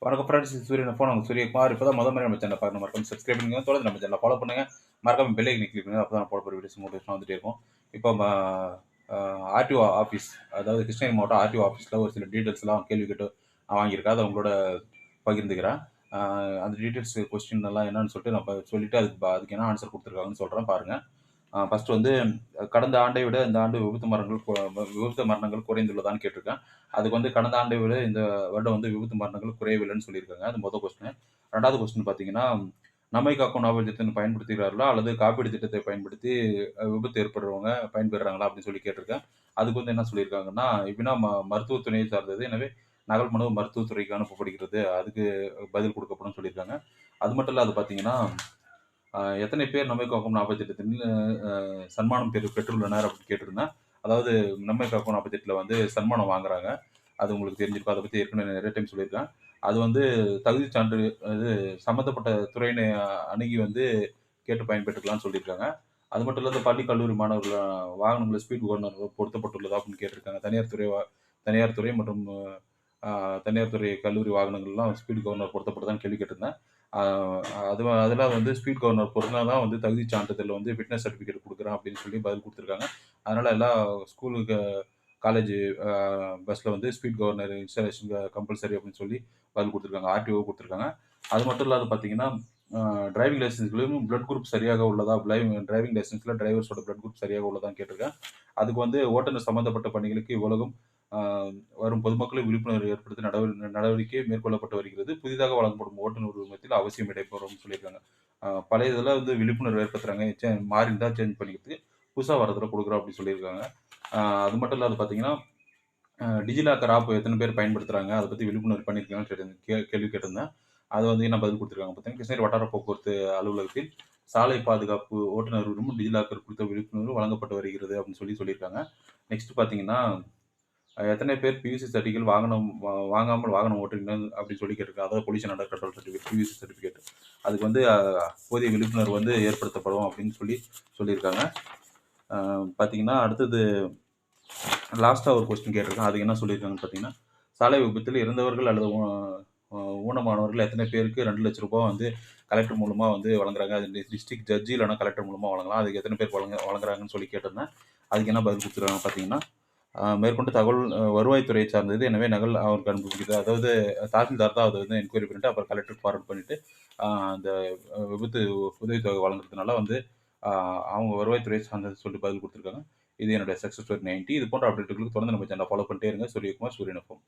வணக்கம் ஃப்ரெண்ட்ஸ். சூரியன் ஃபோன் அவங்க சூரியகுமார். இப்போ தான் முறை நம்ம சேனல் பார்க்கணும். மறக்காம சப்ஸ்கிரைப் பண்ணுங்க. தொடர்ந்து நம்ம சேனலை ஃபாலோ பண்ணுங்க. மறக்காம பெல் ஐக்கனை கிளிக் பண்ணுங்க. அப்போ தான் போட போகிற வீடியோஸ் நோட்டிஃபிகேஷன் வந்துட்டே இருக்கும். இப்போ ஆர்டிஓ ஆஃபீஸ், அதாவது கிருஷ்ணகிரி மாவட்டம் ஆர்டிஓ ஆஃபீஸில் ஒரு சில டீட்டெயில்ஸ்லாம் கேள்வி கேட்டு நான் வாங்கியிருக்கேன். அதை உங்களோட பகிர்ந்துக்கிறேன். அந்த டீட்டெயில்ஸ் கொஸ்டின் எல்லாம் என்னன்னு சொல்லிட்டு நான் சொல்லிட்டு அதுக்கு என்ன ஆன்சர் கொடுத்துருக்காங்கன்னு சொல்கிறேன் பாருங்கள். ஃபர்ஸ்ட் வந்து கடந்த ஆண்டை விட இந்த ஆண்டு விபத்து மரணங்கள் குறைந்துள்ளதான்னு கேட்டிருக்கேன். அதுக்கு வந்து கடந்த ஆண்டை விட இந்த வருடம் வந்து விபத்து மரணங்கள் குறையவில்லைன்னு சொல்லியிருக்காங்க. அது முதல் கொஸ்டின். 2வது கொஸ்டின் பார்த்தீங்கன்னா, நம்மை காக்கும் ஞாபக திட்டத்தை பயன்படுத்துகிறார்களா? அல்லது காப்பீடு திட்டத்தை பயன்படுத்தி விபத்து ஏற்படுறவங்க பயன்பெறுறாங்களா? அப்படின்னு சொல்லி கேட்டிருக்கேன். அதுக்கு வந்து என்ன சொல்லியிருக்காங்கன்னா, எப்படின்னா மருத்துவத் துறையை சார்ந்தது. எனவே நகல் மனு மருத்துவத்துறைக்கு அனுப்பப்படுகிறது. அதுக்கு பதில் கொடுக்கப்படும் சொல்லியிருக்காங்க. அது மட்டும் இல்லாது பார்த்தீங்கன்னா, எத்தனை பேர் நம்மை காக்கும் 48 சன்மானம் பெற்றுள்ளனர் அப்படின்னு கேட்டிருந்தேன். அதாவது நம்மை காக்கும் 48ல வந்து சன்மானம் வாங்குறாங்க. அது உங்களுக்கு தெரிஞ்சிருக்கும். அதை பத்தி ஏற்கனவே நிறைய டைம் சொல்லியிருக்கேன். அது வந்து தகுதி சான்று இது சம்மந்தப்பட்ட துறையினை அணுகி வந்து கேட்டு பயன்பெற்றுக்கலாம்னு சொல்லியிருக்காங்க. அது மட்டும் இல்லாத பள்ளி, கல்லூரி மாணவர்கள் வாகனங்களில் ஸ்பீட் கவர்னர் பொருத்தப்பட்டுள்ளதா அப்படின்னு கேட்டிருக்காங்க. தனியார் துறை மற்றும் தனியார் துறை கல்லூரி வாகனங்கள்லாம் ஸ்பீட் கவர்னர் பொருத்தப்படுதான்னு கேள்வி கேட்டிருந்தேன். அதெல்லாம் வந்து ஸ்பீட் கவர்னர் பொருத்தினா தான் வந்து தகுதி சான்றிதழ் வந்து ஃபிட்னஸ் சர்டிஃபிகேட் கொடுக்குறேன் அப்படின்னு சொல்லி பதில் கொடுத்துருக்காங்க. அதனால எல்லா ஸ்கூலுக்கு காலேஜ் பஸ்ஸில் வந்து ஸ்பீட் கவர்னர் இன்ஸ்டாலேஷன் கம்பல்சரி அப்படின்னு சொல்லி பதில் கொடுத்துருக்காங்க. ஆர்டிஓ கொடுத்துருக்காங்க. அது மட்டும் இல்லாத பார்த்தீங்கன்னா, டிரைவிங் லைசன்ஸ்லையும் பிளட் குரூப் சரியாக உள்ளதா, டிரைவிங் லைசன்ஸில் டிரைவர்ஸோட பிளட் குரூப் சரியாக உள்ளதான்னு கேட்டிருக்கேன். அதுக்கு வந்து ஓட்டுநர் சம்பந்தப்பட்ட பணிகளுக்கு இவ்வுலகம் வரும் பொதுமக்களும் விழிப்புணர்வு ஏற்படுத்த நடவடிக்கை மேற்கொள்ளப்பட்டு வருகிறது. புதிதாக வழங்கப்படும் ஓட்டுநர் உரிமத்தில் அவசியம் இடைபெறும்னு சொல்லியிருக்காங்க. பழைய இதில் வந்து விழிப்புணர்வு ஏற்படுத்துறாங்க. மாறி இருந்தா சேஞ்ச் பண்ணிக்கிறதுக்கு புதுசாக வரதுல கொடுக்குறோம் அப்படின்னு சொல்லியிருக்காங்க. அது மட்டும் இல்லாது பார்த்தீங்கன்னா, டிஜிலாக்கர் ஆப் எத்தனை பேர் பயன்படுத்துறாங்க? அதை பத்தி விழிப்புணர்வு பண்ணியிருக்காங்கன்னு கேள்வி கேட்டிருந்தேன். அது வந்து என்ன பதில் கொடுத்துருக்காங்க பார்த்தீங்கன்னா, கிருஷ்ணகிரி வட்டார போக்குவரத்து அலுவலகத்தில் சாலை பாதுகாப்பு ஓட்டுநர் உரிமம் டிஜிலாக்கர் குறித்த விழிப்புணர்வு வழங்கப்பட்டு வருகிறது அப்படின்னு சொல்லியிருக்காங்க. நெக்ஸ்ட் பார்த்தீங்கன்னா, எத்தனை பேர் பியூசி சர்டிஃபிகேட் வாங்காமல் வாகனம் ஓட்டுறீர்கள் அப்படின்னு சொல்லி கேட்டிருக்காங்க. அதாவது pollution under control certificate, PUC certificate. அதுக்கு வந்து போதிய விழிப்புணர்வு வந்து ஏற்படுத்தப்படும் அப்படின்னு சொல்லியிருக்காங்க. பார்த்தீங்கன்னா, அடுத்தது லாஸ்ட்டாக ஒரு கொஸ்டின் கேட்டிருக்கேன். அதுக்கு என்ன சொல்லியிருக்காங்கன்னு பார்த்தீங்கன்னா, சாலை விபத்தில் இறந்தவர்கள் அல்லது ஊனமானவர்கள் எத்தனை பேருக்கு ரூ. 2,00,000 வந்து கலெக்டர் மூலமா வந்து வழங்குறாங்க. அது டிஸ்ட்ரிக்ட் ஜட்ஜி இல்லைனா கலெக்டர் மூலமா வழங்கலாம். அதுக்கு எத்தனை பேர் வழங்குறாங்கன்னு சொல்லி கேட்டிருந்தேன். அதுக்கு என்ன பதில் கொடுத்துருக்காங்க பார்த்தீங்கன்னா, மேற்கொண்டு தகவல் வருவாய்த்துறையை சார்ந்தது. எனவே நகல் அவருக்கு அனுப்பிக்கிறது. அதாவது தாசில்தார் தான் அதை வந்து என்கொயரி பண்ணிட்டு அப்புறம் கலெக்டருக்கு ஃபார்வர்ட் பண்ணிட்டு அந்த விபத்து உதவித்தொகை வழங்குறதுனால வந்து அவங்க வருவாய்த்துறையை சார்ந்தது சொல்லிட்டு பதில் கொடுத்துருக்காங்க. இது என்னுடைய சக்ஸஸ் ஸ்டோரி 90. இது போன்ற அப்டேட்டுகளுக்கு தொடர்ந்து நம்ம சேனலை ஃபாலோ பண்ணிட்டே இருங்க. சூரியகுமார், சூரியன் எஃப்எம்.